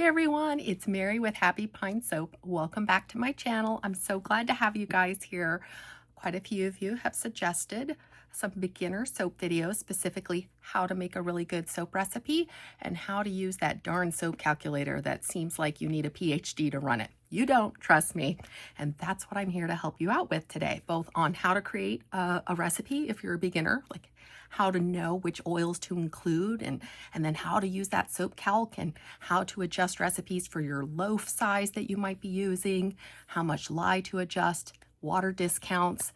everyone, it's Mary with Happy Pine Soap. Welcome back to my channel. I'm so glad to have you guys here. Quite a few of you have suggested some beginner soap videos, specifically how to make a really good soap recipe and how to use that darn soap calculator that seems like you need a PhD to run it. You don't, trust me. And that's what I'm here to help you out with today, both on how to create a recipe if you're a beginner, like how to know which oils to include, and then how to use that SoapCalc and how to adjust recipes for your loaf size that you might be using, how much lye to adjust, water discounts,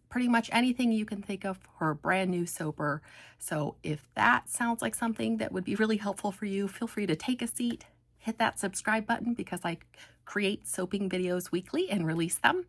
pretty much anything you can think of for a brand new soaper. So if that sounds like something that would be really helpful for you, feel free to take a seat, hit that subscribe button, because I create soaping videos weekly and release them.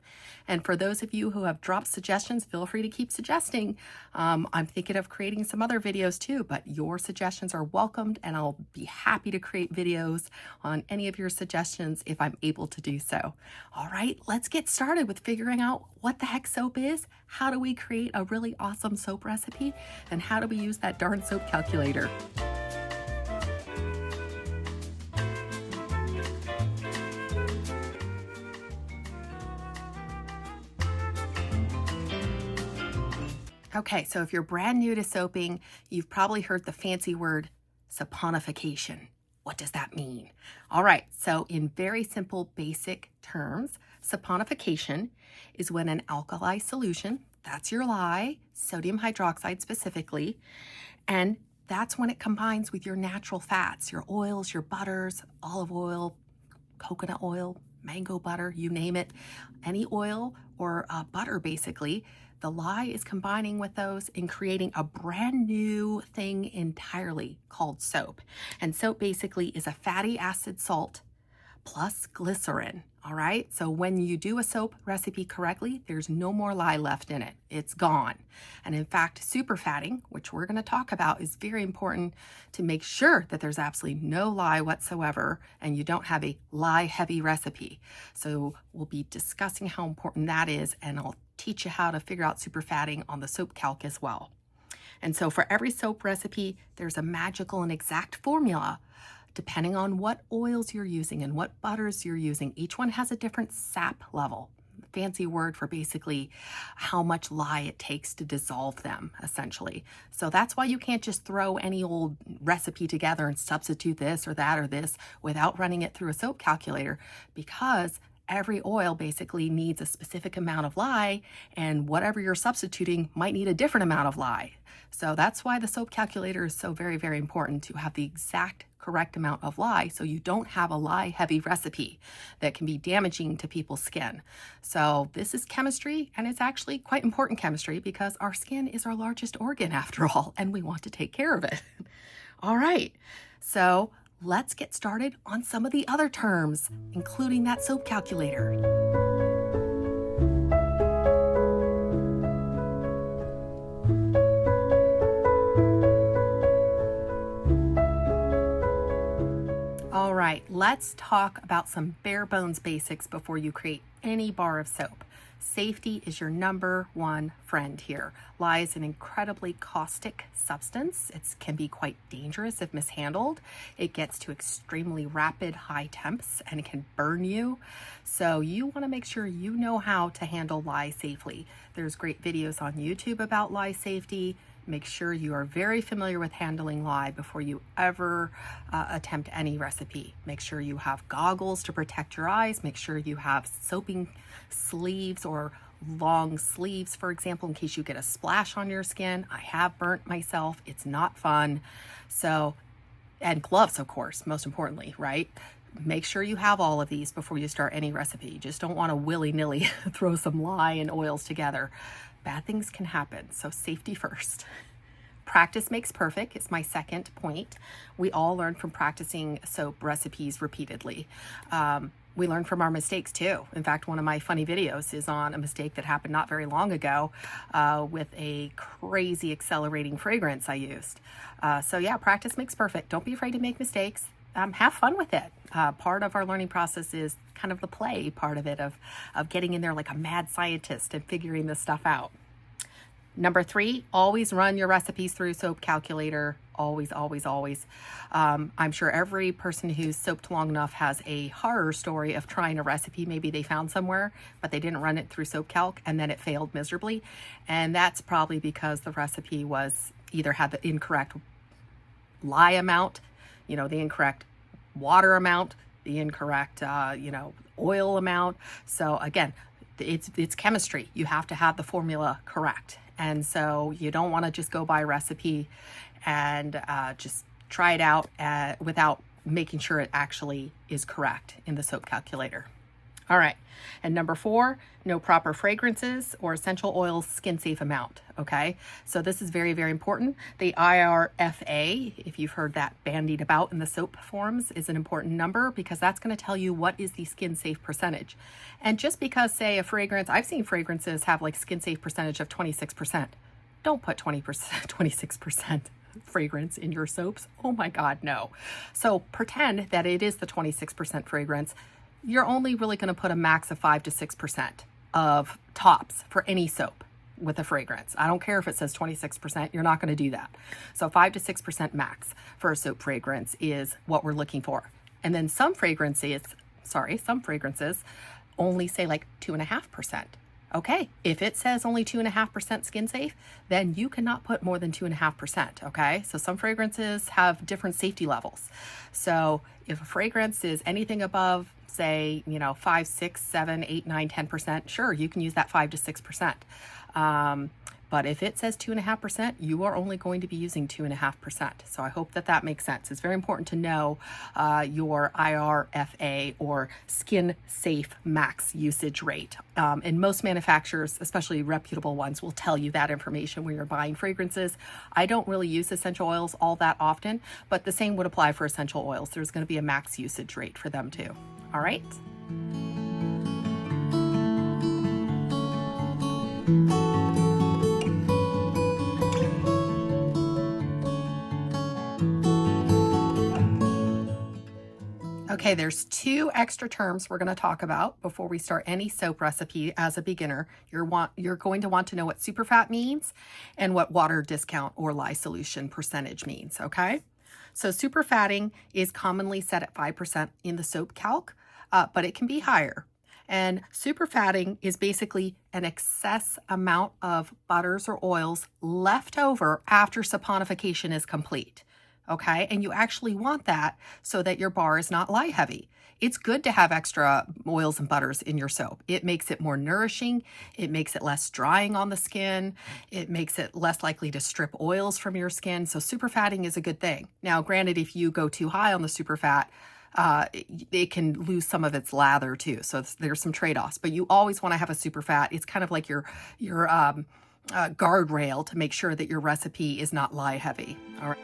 And for those of you who have dropped suggestions, feel free to keep suggesting. I'm thinking of creating some other videos too, but your suggestions are welcomed, and I'll be happy to create videos on any of your suggestions if I'm able to do so. All right, let's get started with figuring out what the heck soap is, how do we create a really awesome soap recipe, and how do we use that darn soap calculator. Okay, so if you're brand new to soaping, you've probably heard the fancy word saponification. What does that mean? All right, so in very simple, basic terms, saponification is when an alkali solution, that's your lye, sodium hydroxide specifically, and that's when it combines with your natural fats, your oils, your butters, olive oil, coconut oil, mango butter, you name it, any oil or butter basically. The lye is combining with those and creating a brand new thing entirely called soap. And soap basically is a fatty acid salt plus glycerin. All right, so when you do a soap recipe correctly, there's no more lye left in it. It's gone. And in fact, superfatting, which we're going to talk about, is very important to make sure that there's absolutely no lye whatsoever and you don't have a lye heavy recipe. So we'll be discussing how important that is, and I'll teach you how to figure out superfatting on the SoapCalc as well. And so for every soap recipe, there's a magical and exact formula depending on what oils you're using and what butters you're using. Each one has a different sap level, fancy word for basically how much lye it takes to dissolve them, essentially. So that's why you can't just throw any old recipe together and substitute this or that or this without running it through a soap calculator, because every oil basically needs a specific amount of lye, and whatever you're substituting might need a different amount of lye. So that's why the soap calculator is so very, very important, to have the exact correct amount of lye so you don't have a lye heavy recipe that can be damaging to people's skin. So this is chemistry, and it's actually quite important chemistry, because our skin is our largest organ after all, and we want to take care of it. All right, so let's get started on some of the other terms, including that soap calculator. All right, let's talk about some bare bones basics before you create any bar of soap. Safety is your number one friend here. Lye is an incredibly caustic substance. It can be quite dangerous if mishandled. It gets to extremely rapid high temps and it can burn you. So you want to make sure you know how to handle lye safely. There's great videos on YouTube about lye safety. Make sure you are very familiar with handling lye before you ever attempt any recipe. Make sure you have goggles to protect your eyes. Make sure you have soaping sleeves or long sleeves, for example, in case you get a splash on your skin. I have burnt myself. It's not fun. So, and gloves, of course, most importantly, right? Make sure you have all of these before you start any recipe. You just don't want to willy-nilly throw some lye and oils together. Bad things can happen, so safety first. Practice makes perfect is my second point. We all learn from practicing soap recipes repeatedly. We learn from our mistakes too. In fact, one of my funny videos is on a mistake that happened not very long ago with a crazy accelerating fragrance I used. So yeah, practice makes perfect. Don't be afraid to make mistakes. Have fun with it. Part of our learning process is kind of the play part of it, of getting in there like a mad scientist and figuring this stuff out. Number 3, always run your recipes through Soap Calculator. Always, always, always. I'm sure every person who's soaped long enough has a horror story of trying a recipe maybe they found somewhere, but they didn't run it through SoapCalc and then it failed miserably. And that's probably because the recipe was either had the incorrect lye amount, the incorrect water amount, the incorrect, oil amount. So again, it's chemistry. You have to have the formula correct. And so you don't want to just go by recipe and just try it out without making sure it actually is correct in the soap calculator. All right. And number 4, no proper fragrances or essential oils skin safe amount. Okay. So this is very, very important. The IRFA, if you've heard that bandied about in the soap forums, is an important number because that's going to tell you what is the skin safe percentage. And just because, say, a fragrance, I've seen fragrances have like skin safe percentage of 26%. Don't put 26% fragrance in your soaps. Oh my God, no. So pretend that it is the 26% fragrance. You're only really going to put a max of 5 to 6% of tops for any soap with a fragrance. I don't care if it says 26%, you're not going to do that. So 5 to 6% max for a soap fragrance is what we're looking for. And then some fragrances only say like 2.5%. Okay, if it says only 2.5% skin safe, then you cannot put more than 2.5%. Okay, so some fragrances have different safety levels. So if a fragrance is anything above, say, 5, 6, 7, 8, 9, 10%, sure, you can use that 5 to 6%. But if it says 2.5%, you are only going to be using 2.5%. So I hope that makes sense. It's very important to know your IRFA or skin safe max usage rate. And most manufacturers, especially reputable ones, will tell you that information when you're buying fragrances. I don't really use essential oils all that often, but the same would apply for essential oils. There's going to be a max usage rate for them too. All right. Okay, there's 2 extra terms we're going to talk about before we start any soap recipe as a beginner. You're going to want to know what superfat means and what water discount or lye solution percentage means, okay? So superfatting is commonly set at 5% in the SoapCalc, but it can be higher. And superfatting is basically an excess amount of butters or oils left over after saponification is complete. Okay, and you actually want that so that your bar is not lye heavy. It's good to have extra oils and butters in your soap. It makes it more nourishing. It makes it less drying on the skin. It makes it less likely to strip oils from your skin. So superfatting is a good thing. Now, granted, if you go too high on the superfat, it can lose some of its lather too. So there's some trade-offs, but you always want to have a superfat. It's kind of like your guardrail to make sure that your recipe is not lye heavy. All right.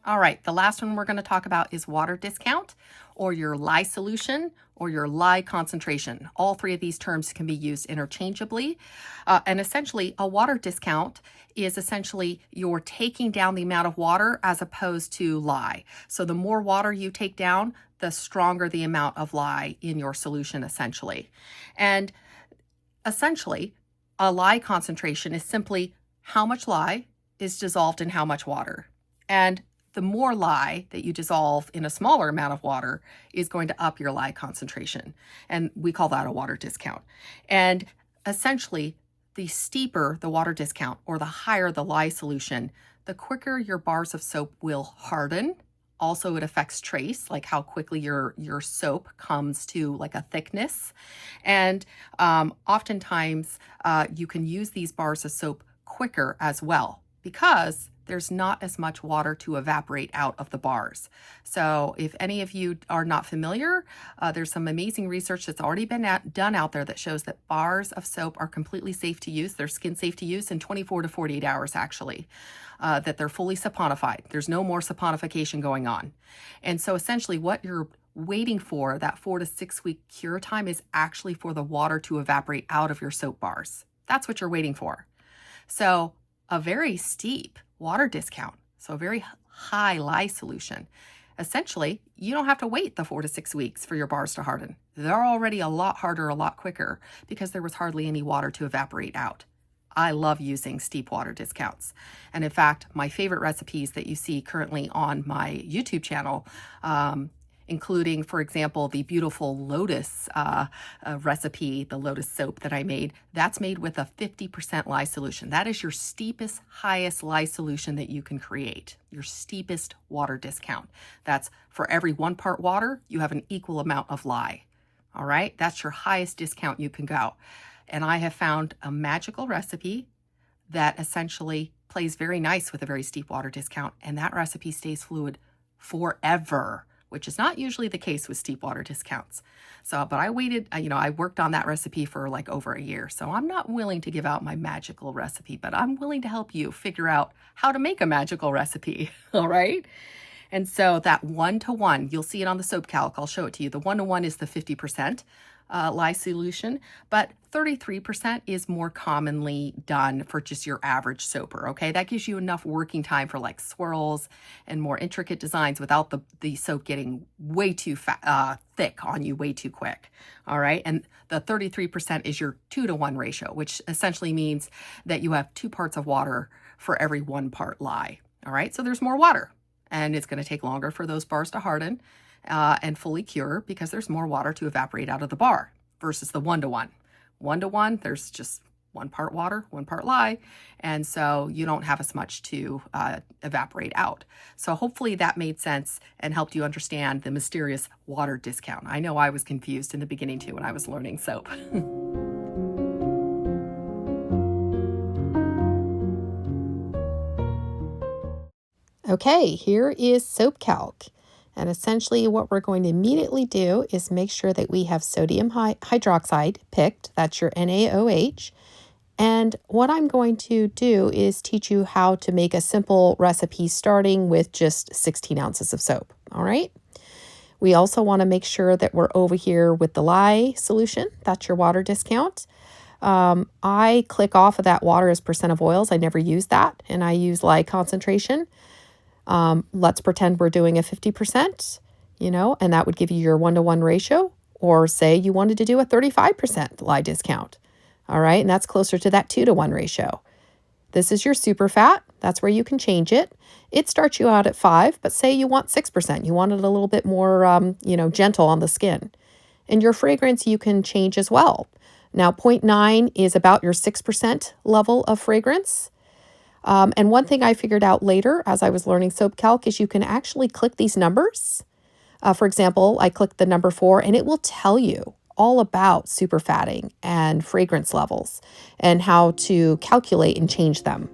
All right, the last one we're going to talk about is water discount or your lye solution or your lye concentration. All 3 of these terms can be used interchangeably. And essentially, a water discount is essentially you're taking down the amount of water as opposed to lye. So the more water you take down, the stronger the amount of lye in your solution, essentially. And essentially, a lye concentration is simply how much lye is dissolved in how much water. And the more lye that you dissolve in a smaller amount of water is going to up your lye concentration. And we call that a water discount. And essentially, the steeper the water discount or the higher the lye solution, the quicker your bars of soap will harden. Also, it affects trace, like how quickly your soap comes to like a thickness. And oftentimes, you can use these bars of soap quicker as well because there's not as much water to evaporate out of the bars. So if any of you are not familiar, there's some amazing research that's already been done out there that shows that bars of soap are completely safe to use. They're skin safe to use in 24 to 48 hours, actually, that they're fully saponified. There's no more saponification going on. And so essentially what you're waiting for, that 4 to 6 week cure time, is actually for the water to evaporate out of your soap bars. That's what you're waiting for. So a very steep water discount, so a very high lye solution. Essentially, you don't have to wait the 4 to 6 weeks for your bars to harden. They're already a lot harder, a lot quicker because there was hardly any water to evaporate out. I love using steep water discounts. And in fact, my favorite recipes that you see currently on my YouTube channel, including, for example, the beautiful lotus recipe, the lotus soap that I made, that's made with a 50% lye solution. That is your steepest, highest lye solution that you can create, your steepest water discount. That's for every 1 part water, you have an equal amount of lye. All right, that's your highest discount you can go. And I have found a magical recipe that essentially plays very nice with a very steep water discount, and that recipe stays fluid forever, which is not usually the case with steep water discounts. So, but I waited, I worked on that recipe for like over a year. So I'm not willing to give out my magical recipe, but I'm willing to help you figure out how to make a magical recipe. All right. And so that 1-to-1, you'll see it on the SoapCalc. I'll show it to you. The 1-to-1 is the 50% lye solution, but 33% is more commonly done for just your average soaper, okay? That gives you enough working time for like swirls and more intricate designs without the soap getting way too thick on you way too quick, all right? And the 33% is your 2-to-1 ratio, which essentially means that you have 2 parts of water for every 1 part lye, all right? So there's more water, and it's gonna take longer for those bars to harden and fully cure because there's more water to evaporate out of the bar versus the 1-to-1. 1-to-1, there's just 1 part water, 1 part lye, and so you don't have as much to evaporate out. So hopefully that made sense and helped you understand the mysterious water discount. I know I was confused in the beginning too when I was learning soap. Okay, here is SoapCalc. And essentially what we're going to immediately do is make sure that we have sodium hydroxide picked. That's your NaOH. And what I'm going to do is teach you how to make a simple recipe starting with just 16 ounces of soap. All right. We also want to make sure that we're over here with the lye solution. That's your water discount. I click off of that water as percent of oils. I never use that. And I use lye concentration. Let's pretend we're doing a 50%, and that would give you your 1-to-1 ratio, or say you wanted to do a 35% lye discount. All right. And that's closer to that 2-to-1 ratio. This is your super fat. That's where you can change it. It starts you out at 5, but say you want 6%. You want it a little bit more, gentle on the skin. And your fragrance you can change as well. Now, 0.9 is about your 6% level of fragrance. And one thing I figured out later as I was learning SoapCalc is you can actually click these numbers. For example, I clicked the number 4 and it will tell you all about superfatting and fragrance levels and how to calculate and change them.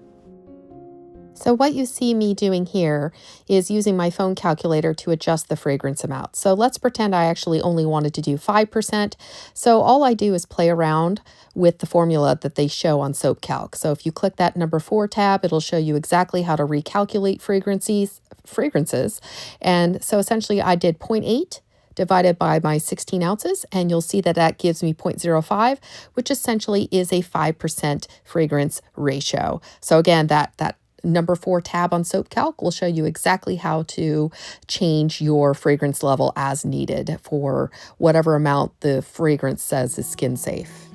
So what you see me doing here is using my phone calculator to adjust the fragrance amount. So let's pretend I actually only wanted to do 5%. So all I do is play around with the formula that they show on SoapCalc. So if you click that number 4 tab, it'll show you exactly how to recalculate fragrances. And so essentially I did 0.8 divided by my 16 ounces, and you'll see that that gives me 0.05, which essentially is a 5% fragrance ratio. So again, that number 4 tab on SoapCalc will show you exactly how to change your fragrance level as needed for whatever amount the fragrance says is skin safe.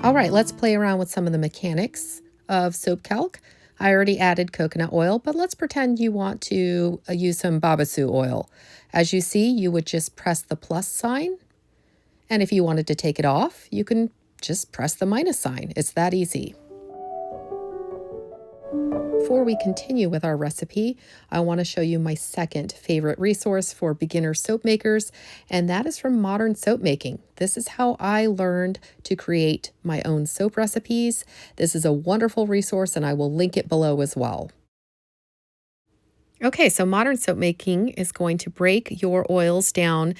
All right, let's play around with some of the mechanics of SoapCalc. I already added coconut oil, but let's pretend you want to use some babassu oil. As you see, you would just press the plus sign. And if you wanted to take it off, you can just press the minus sign. It's that easy. Before we continue with our recipe, I want to show you my second favorite resource for beginner soap makers, and that is from Modern Soap Making. This is how I learned to create my own soap recipes. This is a wonderful resource, and I will link it below as well. Okay, so Modern Soap Making is going to break your oils down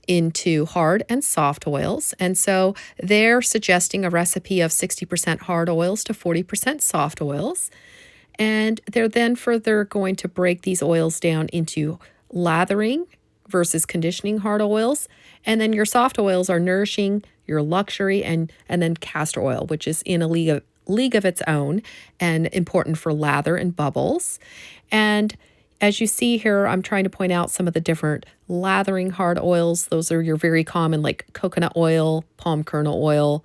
into hard and soft oils. And so they're suggesting a recipe of 60% hard oils to 40% soft oils. And they're then further going to break these oils down into lathering versus conditioning hard oils. And then your soft oils are nourishing, your luxury, and then castor oil, which is in a league of its own and important for lather and bubbles. And as you see here, I'm trying to point out some of the different lathering hard oils. Those are your very common, like coconut oil, palm kernel oil.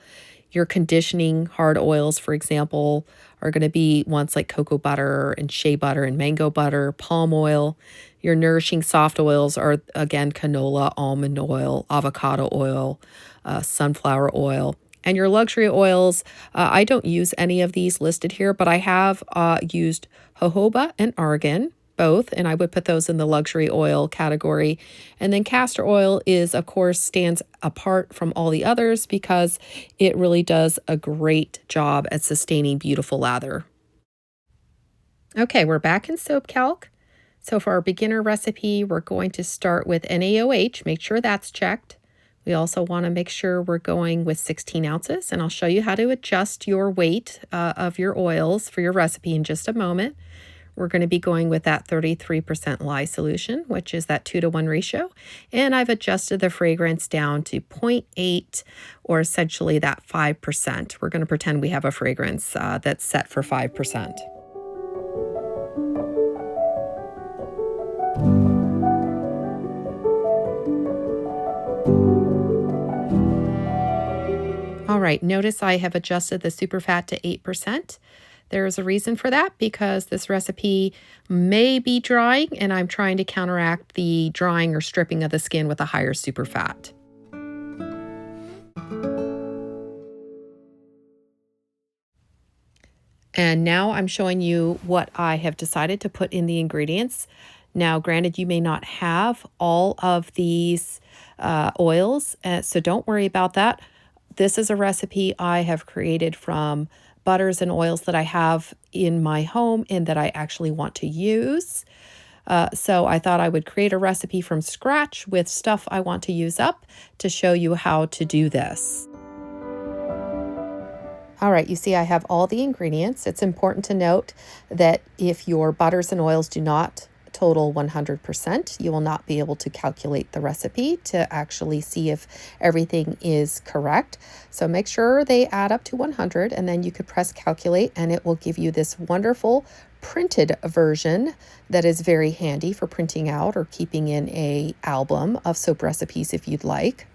Your conditioning hard oils, for example, are going to be ones like cocoa butter and shea butter and mango butter, palm oil. Your nourishing soft oils are, again, canola, almond oil, avocado oil, sunflower oil. And your luxury oils, I don't use any of these listed here, but I have used jojoba and argan, both, and I would put those in the luxury oil category. And then castor oil is, of course, stands apart from all the others because it really does a great job at sustaining beautiful lather. Okay, we're back in SoapCalc. So for our beginner recipe, we're going to start with NaOH. Make sure that's checked. We also want to make sure we're going with 16 ounces, and I'll show you how to adjust your weight of your oils for your recipe in just a moment. We're going to be going with that 33% lye solution, which is that 2-to-1 ratio. And I've adjusted the fragrance down to 0.8, or essentially that 5%. We're going to pretend we have a fragrance that's set for 5%. All right, notice I have adjusted the superfat to 8%. There's a reason for that because this recipe may be drying, and I'm trying to counteract the drying or stripping of the skin with a higher superfat. And now I'm showing you what I have decided to put in the ingredients. Now, granted, you may not have all of these oils, so don't worry about that. This is a recipe I have created from butters and oils that I have in my home and that I actually want to use. So I thought I would create a recipe from scratch with stuff I want to use up to show you how to do this. All right, you see I have all the ingredients. It's important to note that if your butters and oils do not total 100%, you will not be able to calculate the recipe to actually see if everything is correct. So make sure they add up to 100, and then you could press calculate, and it will give you this wonderful printed version that is very handy for printing out or keeping in an album of soap recipes if you'd like.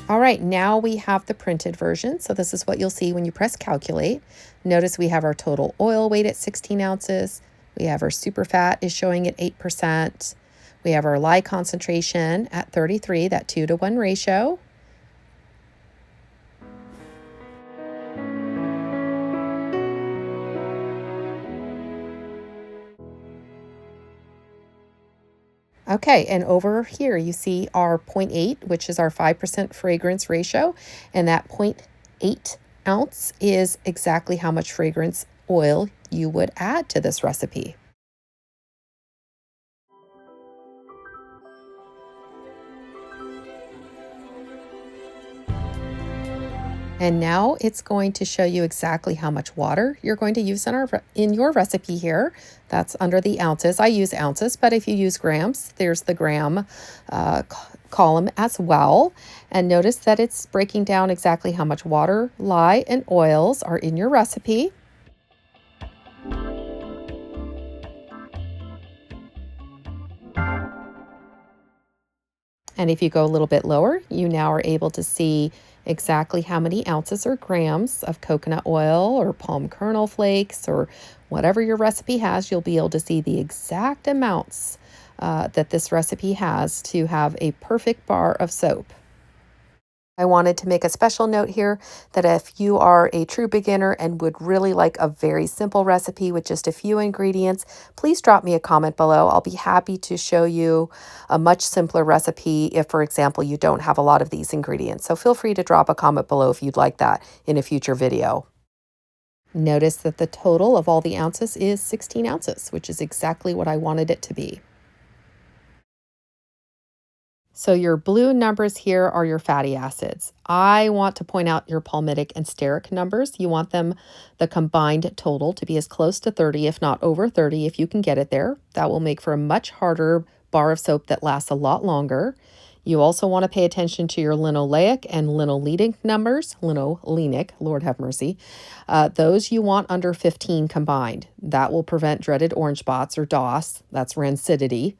All right, now we have the printed version. So this is what you'll see when you press calculate. Notice we have our total oil weight at 16 ounces. We have our superfat is showing at 8%. We have our lye concentration at 33, that 2-to-1 ratio. Okay, and over here you see our 0.8, which is our 5% fragrance ratio, and that 0.8 ounce is exactly how much fragrance oil you would add to this recipe. And now it's going to show you exactly how much water you're going to use in your recipe here. That's under the ounces. I use ounces, but if you use grams, there's the gram column as well. And notice that it's breaking down exactly how much water, lye, and oils are in your recipe. And if you go a little bit lower, you now are able to see exactly how many ounces or grams of coconut oil or palm kernel flakes or whatever your recipe has. You'll be able to see the exact amounts that this recipe has to have a perfect bar of soap. I wanted to make a special note here that if you are a true beginner and would really like a very simple recipe with just a few ingredients, please drop me a comment below. I'll be happy to show you a much simpler recipe if, for example, you don't have a lot of these ingredients. So feel free to drop a comment below if you'd like that in a future video. Notice that the total of all the ounces is 16 ounces, which is exactly what I wanted it to be. So your blue numbers here are your fatty acids. I want to point out your palmitic and stearic numbers. You want them, the combined total, to be as close to 30, if not over 30, if you can get it there. That will make for a much harder bar of soap that lasts a lot longer. You also want to pay attention to your linoleic and linolenic numbers. Linolenic, Lord have mercy. Those you want under 15 combined. That will prevent dreaded orange spots or DOS. That's rancidity.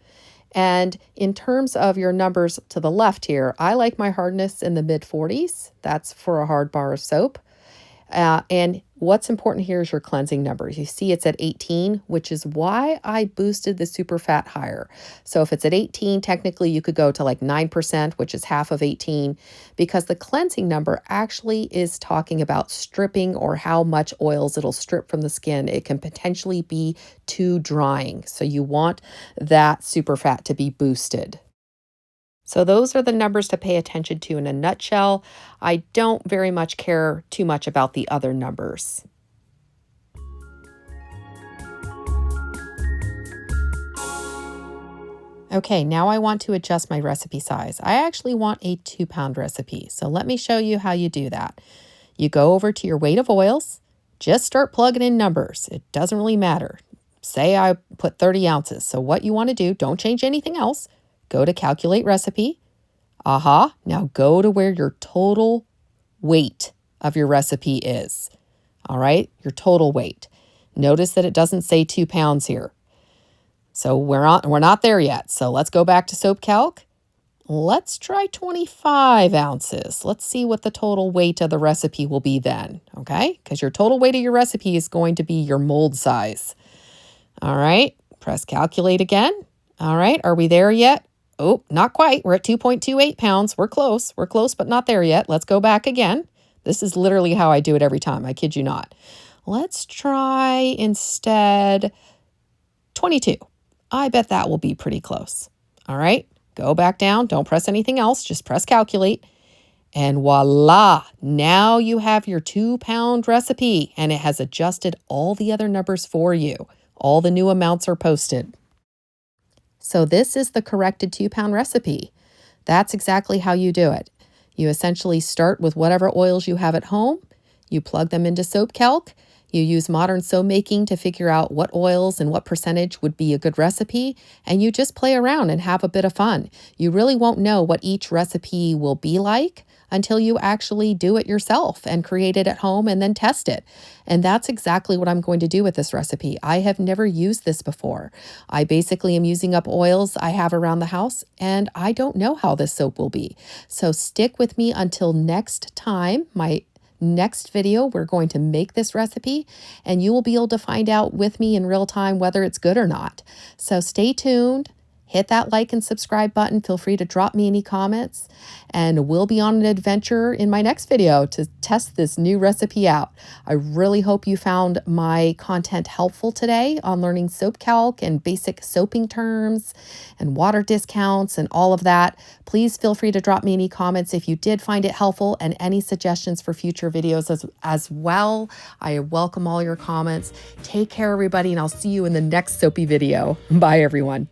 And in terms of your numbers to the left here, I like my hardness in the mid-40s. That's for a hard bar of soap. And what's important here is your cleansing numbers. You see it's at 18, which is why I boosted the super fat higher. So if it's at 18, technically you could go to like 9%, which is half of 18, because the cleansing number actually is talking about stripping or how much oils it'll strip from the skin. It can potentially be too drying. So you want that super fat to be boosted. So those are the numbers to pay attention to in a nutshell. I don't very much care too much about the other numbers. Okay, now I want to adjust my recipe size. I actually want a 2-pound recipe. So let me show you how you do that. You go over to your weight of oils, just start plugging in numbers. It doesn't really matter. Say I put 30 ounces. So what you want to do, don't change anything else. Go to calculate recipe. Now go to where your total weight of your recipe is. All right, your total weight. Notice that it doesn't say 2 pounds here. So we're not there yet. So let's go back to SoapCalc. Let's try 25 ounces. Let's see what the total weight of the recipe will be then, okay? Because your total weight of your recipe is going to be your mold size. All right, press calculate again. All right, are we there yet? Oh, not quite. We're at 2.28 pounds. We're close, but not there yet. Let's go back again. This is literally how I do it every time. I kid you not. Let's try instead 22. I bet that will be pretty close. All right, go back down. Don't press anything else. Just press calculate. And voila, now you have your 2-pound recipe and it has adjusted all the other numbers for you. All the new amounts are posted. So this is the corrected 2-pound recipe. That's exactly how you do it. You essentially start with whatever oils you have at home. You plug them into SoapCalc. You use modern soap making to figure out what oils and what percentage would be a good recipe, and you just play around and have a bit of fun. You really won't know what each recipe will be like until you actually do it yourself and create it at home and then test it. And that's exactly what I'm going to do with this recipe. I have never used this before. I basically am using up oils I have around the house, and I don't know how this soap will be. So stick with me until next time, my next video. We're going to make this recipe and you will be able to find out with me in real time whether it's good or not. So stay tuned. Hit that like and subscribe button. Feel free to drop me any comments and we'll be on an adventure in my next video to test this new recipe out. I really hope you found my content helpful today on learning SoapCalc and basic soaping terms and water discounts and all of that. Please feel free to drop me any comments if you did find it helpful and any suggestions for future videos as well. I welcome all your comments. Take care, everybody, and I'll see you in the next soapy video. Bye, everyone.